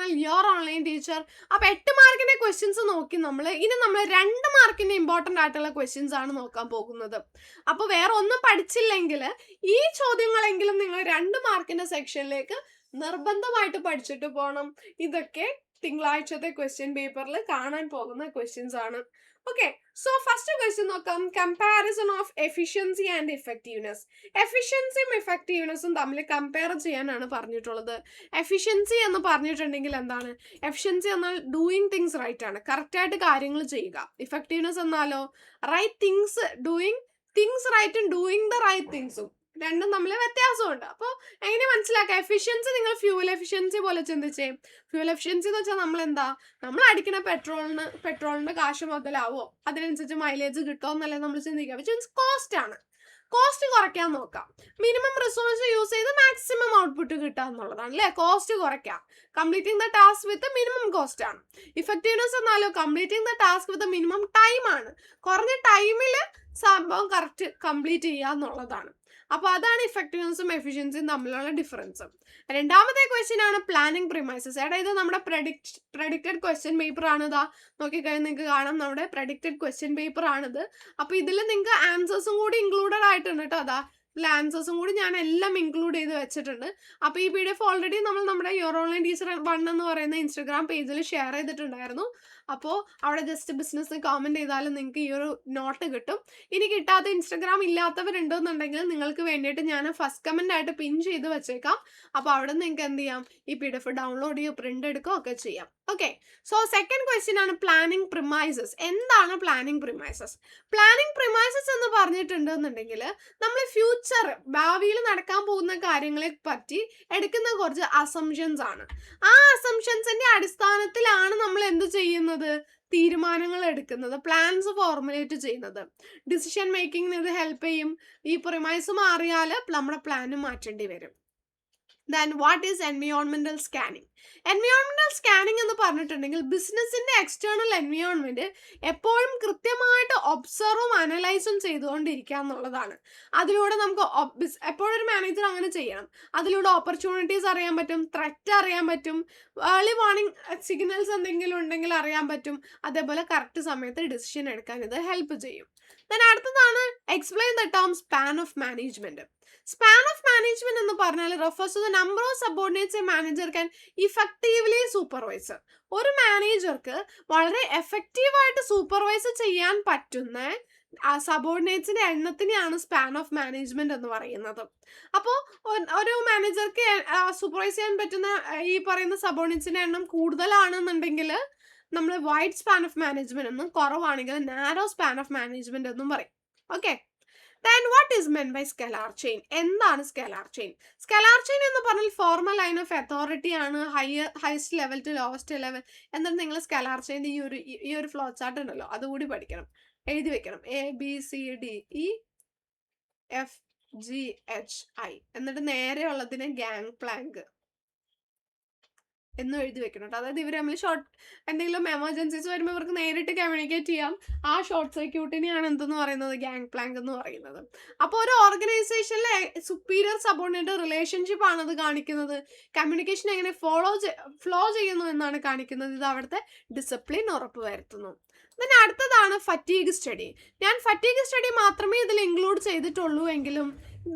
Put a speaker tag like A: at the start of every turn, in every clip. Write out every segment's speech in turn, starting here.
A: Channel your online teacher. അപ്പൊ 8 മാർക്കിന്റെ questions നോക്കി ഇനി നമ്മൾ 2 മാർക്കിന്റെ ഇമ്പോർട്ടന്റ് ആയിട്ടുള്ള ക്വസ്റ്റ്യൻസ് ആണ് നോക്കാൻ പോകുന്നത്. അപ്പൊ വേറെ ഒന്നും പഠിച്ചില്ലെങ്കിൽ ഈ ചോദ്യങ്ങളെങ്കിലും നിങ്ങൾ 2 മാർക്കിന്റെ സെക്ഷനിലേക്ക് നിർബന്ധമായിട്ട് പഠിച്ചിട്ട് പോകണം. ഇതൊക്കെ തിങ്കളാഴ്ചത്തെ ക്വസ്റ്റ്യൻ പേപ്പറിൽ കാണാൻ പോകുന്ന ക്വസ്റ്റ്യൻസ് ആണ്. ഓക്കെ, സോ ഫസ്റ്റ് ക്വസ്റ്റ്യൻ നോക്കാം. Comparison of efficiency and effectiveness. എഫിഷ്യൻസിയും ഇഫക്റ്റീവ്നെസ്സും തമ്മിൽ കമ്പയർ ചെയ്യാനാണ് പറഞ്ഞിട്ടുള്ളത്. എഫിഷ്യൻസി എന്ന് പറഞ്ഞിട്ടുണ്ടെങ്കിൽ എന്താണ്? എഫിഷ്യൻസി എന്നാൽ ഡൂയിങ് തിങ്സ് റൈറ്റ് ആണ്, കറക്റ്റ് ആയിട്ട് കാര്യങ്ങൾ ചെയ്യുക. ഇഫക്റ്റീവ്നെസ് എന്നാലോ റൈറ്റ് തിങ്സ്, ഡൂയിങ് തിങ്സ് റൈറ്റും ഡൂയിങ് ദ റൈറ്റ് തിങ്സും രണ്ടും തമ്മിൽ വ്യത്യാസമുണ്ട്. അപ്പോൾ എങ്ങനെ മനസ്സിലാക്കാം? എഫിഷ്യൻസി നിങ്ങൾ ഫ്യൂവൽ എഫിഷ്യൻസി പോലെ ചിന്തിച്ചേ. ഫ്യൂവൽ എഫിഷ്യൻസി എന്ന് വെച്ചാൽ നമ്മൾ അടിക്കുന്ന പെട്രോളിന്റെ കാശ് മുതലാവോ, അതിനനുസരിച്ച് മൈലേജ് കിട്ടുമോ എന്നല്ലേ നമ്മൾ ചിന്തിക്കുക. വിച്ച് മീൻസ് കോസ്റ്റ് ആണ്. കോസ്റ്റ് കുറയ്ക്കാൻ നോക്കാം. മിനിമം റിസോഴ്സ് യൂസ് ചെയ്ത് മാക്സിമം ഔട്ട്പുട്ട് കിട്ടുക എന്നുള്ളതാണ് അല്ലേ? കോസ്റ്റ് കുറയ്ക്കാം. Completing the task with minimum cost ആണ്. ഇഫക്റ്റീവ്നെസ് എന്നാലോ completing the task with minimum time ആണ്. കുറഞ്ഞ ടൈമിൽ സംഭവം കറക്റ്റ് കംപ്ലീറ്റ് ചെയ്യുക എന്നുള്ളതാണ്. അപ്പൊ അതാണ് ഇഫക്റ്റീവ്നെസ്സും എഫിഷ്യൻസിയും തമ്മിലുള്ള ഡിഫറൻസ്. രണ്ടാമത്തെ ക്വസ്റ്റ്യൻ ആണ് പ്ലാനിങ് പ്രിമൈസസ്. ഇത് നമ്മുടെ പ്രഡിക്റ്റഡ് ക്വസ്റ്റ്യൻ പേപ്പർ ആണ്. ഇതാ നോക്കിക്കഴിഞ്ഞാൽ നിങ്ങൾക്ക് കാണാം, നമ്മുടെ പ്രഡിക്റ്റഡ് ക്വസ്റ്റ്യൻ പേപ്പർ ആണിത്. അപ്പൊ ഇതിൽ നിങ്ങൾക്ക് ആൻസേഴ്സും കൂടി ഇൻക്ലൂഡഡ് ആയിട്ടുണ്ട് കേട്ടോ. അതാ ആൻസേഴ്സും കൂടി ഞാൻ എല്ലാം ഇൻക്ലൂഡ് ചെയ്ത് വെച്ചിട്ടുണ്ട്. അപ്പൊ ഈ PDF ഓൾറെഡി നമ്മൾ നമ്മുടെ യുവർ ഓൺലൈൻ ടീച്ചർ 1 എന്ന് പറയുന്ന ഇൻസ്റ്റഗ്രാം പേജിൽ ഷെയർ ചെയ്തിട്ടുണ്ടായിരുന്നു. അപ്പോൾ അവിടെ ജസ്റ്റ് ബിസിനസ് കമന്റ് ചെയ്താലും നിങ്ങൾക്ക് ഈ ഒരു നോട്ട് കിട്ടും. ഇനി കിട്ടാത്ത ഇൻസ്റ്റഗ്രാം ഇല്ലാത്തവരുണ്ടെന്നുണ്ടെങ്കിൽ നിങ്ങൾക്ക് വേണ്ടിയിട്ട് ഞാൻ ഫസ്റ്റ് കമന്റ് ആയിട്ട് പിൻ ചെയ്ത് വെച്ചേക്കാം. അപ്പോൾ അവിടെ നിങ്ങൾക്ക് എന്ത് ചെയ്യാം? ഈ PDF ഡൗൺലോഡ് ചെയ്യുക, പ്രിന്റ് എടുക്കുക ഒക്കെ ചെയ്യാം. ഓക്കെ, സോ സെക്കൻഡ് ക്വസ്റ്റ്യൻ ആണ് പ്ലാനിങ് പ്രിമൈസസ്. എന്താണ് പ്ലാനിങ് പ്രിമൈസസ്? പ്ലാനിങ് പ്രിമൈസസ് എന്ന് പറഞ്ഞിട്ടുണ്ടെന്നുണ്ടെങ്കിൽ നമ്മൾ ഫ്യൂച്ചർ, ഭാവിയിൽ നടക്കാൻ പോകുന്ന കാര്യങ്ങളെ പറ്റി എടുക്കുന്ന കുറച്ച് അസംഷൻസ് ആണ്. ആ അസംഷൻസിന്റെ അടിസ്ഥാനത്തിലാണ് നമ്മൾ എന്ത് ചെയ്യുന്നത്? തീരുമാനങ്ങൾ എടുക്കുന്നത്, പ്ലാൻസ് ഫോർമുലേറ്റ് ചെയ്യുന്നത്. ഡിസിഷൻ മേക്കിങ്ങിന് ഇത് ഹെൽപ്പ് ചെയ്യും. ഈ പ്രിമൈസ് മാറിയാൽ നമ്മുടെ പ്ലാനും മാറ്റേണ്ടി വരും. Then what is environmental scanning? Environmental scanning എന്ന് പറഞ്ഞിട്ടുണ്ടെങ്കിൽ ബിസിനസിന്റെ എക്സ്റ്റേണൽ എൻവയോൺമെന്റ് എപ്പോഴും കൃത്യമായിട്ട് ഒബ്സർവും അനലൈസും ചെയ്തുകൊണ്ടിരിക്കുക എന്നുള്ളതാണ്. അതിലൂടെ നമുക്ക് എപ്പോഴും ഒരു മാനേജർ അങ്ങനെ ചെയ്യണം. അതിലൂടെ ഓപ്പർച്യൂണിറ്റീസ് അറിയാൻ പറ്റും, ത്രെറ്റ് അറിയാൻ പറ്റും, ഏർലി വാർണിംഗ് സിഗ്നൽസ് എന്തെങ്കിലും ഉണ്ടെങ്കിൽ അറിയാൻ പറ്റും. അതേപോലെ കറക്റ്റ് സമയത്ത് ഡിസിഷൻ എടുക്കാൻ ഇത് ഹെൽപ്പ് ചെയ്യും. Then അടുത്തതാണ് explain the term span of management. Span of management എന്ന് പറഞ്ഞാൽ refers to the number of subordinates a manager can effectively supervise. ഒരു മാനേജർക്ക് വളരെ എഫക്റ്റീവായിട്ട് സൂപ്പർവൈസ് ചെയ്യാൻ പറ്റുന്ന സബോർഡിനേറ്റ്സിന്റെ എണ്ണത്തിനെയാണ് സ്പാൻ ഓഫ് മാനേജ്മെന്റ് എന്ന് പറയുന്നത്. അപ്പോൾ ഒരു മാനേജർക്ക് സൂപ്പർവൈസ് ചെയ്യാൻ പറ്റുന്ന ഈ പറയുന്ന സബോർഡിനേറ്റ്സിന്റെ എണ്ണം കൂടുതലാണെന്നുണ്ടെങ്കിൽ നമ്മൾ വൈഡ് സ്പാൻ ഓഫ് മാനേജ്മെന്റ് എന്നും, കുറവാണെങ്കിൽ നാരോ സ്പാൻ ഓഫ് മാനേജ്മെന്റ് എന്നും പറയും. Okay, then what is meant by scalar chain? എന്താണ് സ്കെലാർ ചെയിൻ? സ്കെലാർ ചെയിൻ എന്ന് പറഞ്ഞാൽ ഫോർമൽ ലൈൻ ഓഫ് അതോറിറ്റി ആണ്, heist level two lowest level. എന്നിട്ട് നിങ്ങൾ സ്കെലാർ ചെയിൻ്റെ ഈ ഒരു ഫ്ലോ ചാർട്ട് ഉണ്ടല്ലോ, അതുകൂടി പഠിക്കണം, എഴുതി വെക്കണം. ABCDEFGHI എന്നിട്ട് നേരെ ഉള്ളതിന് ഗാങ് പ്ലാങ്ക് എന്നും എഴുതി വെക്കണം. അതായത് ഇവർ തമ്മിൽ എന്തെങ്കിലും എമർജൻസീസ് വരുമ്പോൾ ഇവർക്ക് നേരിട്ട് കമ്മ്യൂണിക്കേറ്റ് ചെയ്യാം. ആ ഷോർട്ട് സർക്യൂട്ടിനെയാണ് എന്തെന്ന് പറയുന്നത്? ഗാങ് പ്ലാങ്ക് എന്ന് പറയുന്നത്. അപ്പോൾ ഒരു ഓർഗനൈസേഷനിലെ സുപ്പീരിയർ സബോർഡിനേറ്റ് റിലേഷൻഷിപ്പ് ആണ് അത് കാണിക്കുന്നത്. കമ്മ്യൂണിക്കേഷൻ എങ്ങനെ ഫ്ലോ ചെയ്യുന്നു എന്നാണ് കാണിക്കുന്നത്. ഇത് അവിടുത്തെ ഡിസിപ്ലിൻ ഉറപ്പ് വരുത്തുന്നു. then അടുത്തതാണ് ഫറ്റീഗ് സ്റ്റഡി. ഞാൻ ഫറ്റീഗ് സ്റ്റഡി മാത്രമേ ഇതിൽ ഇൻക്ലൂഡ് ചെയ്തിട്ടുള്ളൂ എങ്കിലും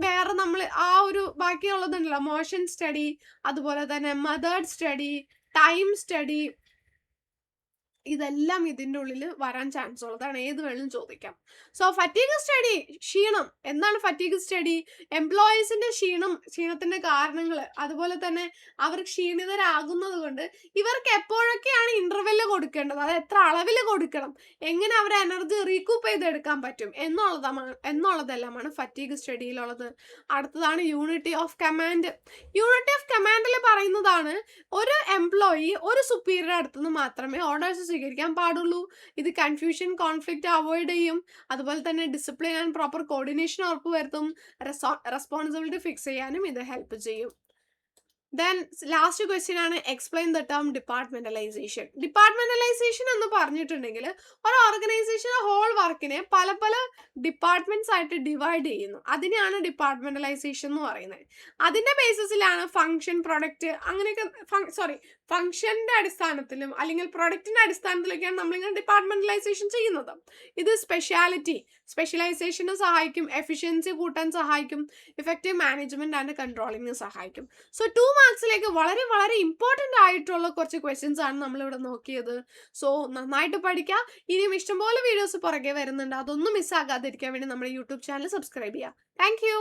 A: വേറെ നമ്മൾ ആ ഒരു ബാക്കിയുള്ളതുണ്ടല്ലോ, മോഷൻ സ്റ്റഡി, അതുപോലെ തന്നെ മെത്തേഡ് സ്റ്റഡി, ടൈം സ്റ്റഡി, ഇതെല്ലാം ഇതിൻ്റെ ഉള്ളിൽ വരാൻ ചാൻസ് ഉള്ളതാണ്. ഏത് വേണമെങ്കിലും ചോദിക്കാം. സോ ഫറ്റീഗ് സ്റ്റഡി, ക്ഷീണം. എന്താണ് ഫറ്റീഗ് സ്റ്റഡി? എംപ്ലോയീസിന്റെ ക്ഷീണത്തിന്റെ കാരണങ്ങൾ, അതുപോലെ തന്നെ അവർ ക്ഷീണിതരാകുന്നത് കൊണ്ട് ഇവർക്ക് എപ്പോഴൊക്കെയാണ് ഇന്റർവെല് കൊടുക്കേണ്ടത്, അത് എത്ര അളവിൽ കൊടുക്കണം, എങ്ങനെ അവരെ എനർജി റീകൂപ്പ് ചെയ്തെടുക്കാൻ പറ്റും എന്നുള്ളതെല്ലാമാണ് ഫറ്റീഗ് സ്റ്റഡിയിലുള്ളത്. അടുത്തതാണ് unity of command. Unity of കമാൻഡിൽ പറയുന്നതാണ് ഒരു എംപ്ലോയി ഒരു സുപ്പീരിയർ അടുത്തുനിന്ന് മാത്രമേ ഓർഡേഴ്സ് സ്വീകരിക്കാൻ പാടുള്ളൂ. ഇത് കൺഫ്യൂഷൻ, കോൺഫ്ലിക്റ്റ് അവോയ്ഡ് ചെയ്യും. അതുപോലെ തന്നെ ഡിസിപ്ലിൻ ആൻഡ് പ്രോപ്പർ കോർഡിനേഷൻ ഉറപ്പുവരുത്തും. റെസ്പോൺസിബിലിറ്റി ഫിക്സ് ചെയ്യാനും ഇത് ഹെൽപ്പ് ചെയ്യും. Then ലാസ്റ്റ് ക്വസ്റ്റ്യൻ ആണ് explain the term departmentalization. Departmentalization എന്ന് പറഞ്ഞിട്ടുണ്ടെങ്കിൽ ഒരു ഓർഗനൈസേഷൻ ഹോൾ വർക്കിനെ പല പല ഡിപ്പാർട്ട്മെന്റ്സ് ആയിട്ട് ഡിവൈഡ് ചെയ്യുന്നു. അതിനെയാണ് ഡിപ്പാർട്ട്മെന്റലൈസേഷൻ എന്ന് പറയുന്നത്. അതിന്റെ ബേസിസിലാണ് ഫംഗ്ഷൻ, പ്രൊഡക്റ്റ്, അങ്ങനെയൊക്കെ ഫംഗ്ഷന്റെ അടിസ്ഥാനത്തിലും അല്ലെങ്കിൽ പ്രൊഡക്റ്റിന്റെ അടിസ്ഥാനത്തിലൊക്കെയാണ് നമ്മളിങ്ങനെ ഡിപ്പാർട്ട്മെന്റലൈസേഷൻ ചെയ്യുന്നത്. ഇത് സ്പെഷ്യലൈസേഷന് സഹായിക്കും, എഫിഷ്യൻസി കൂട്ടാൻ സഹായിക്കും, ഇഫക്റ്റീവ് മാനേജ്മെന്റ് ആൻഡ് കൺട്രോളിങ്ങിന് സഹായിക്കും. സോ 2 മാർക്സിലേക്ക് വളരെ വളരെ ഇമ്പോർട്ടന്റ് ആയിട്ടുള്ള കുറച്ച് ക്വസ്റ്റ്യൻസ് ആണ് നമ്മളിവിടെ നോക്കിയത്. സോ നന്നായിട്ട് പഠിക്കുക. ഇനിയും ഇഷ്ടംപോലെ വീഡിയോസ് പുറകെ വരുന്നുണ്ട്. അതൊന്നും മിസ്സാകാതിരിക്കാൻ വേണ്ടി നമ്മുടെ യൂട്യൂബ് ചാനൽ സബ്സ്ക്രൈബ് ചെയ്യുക. Thank you.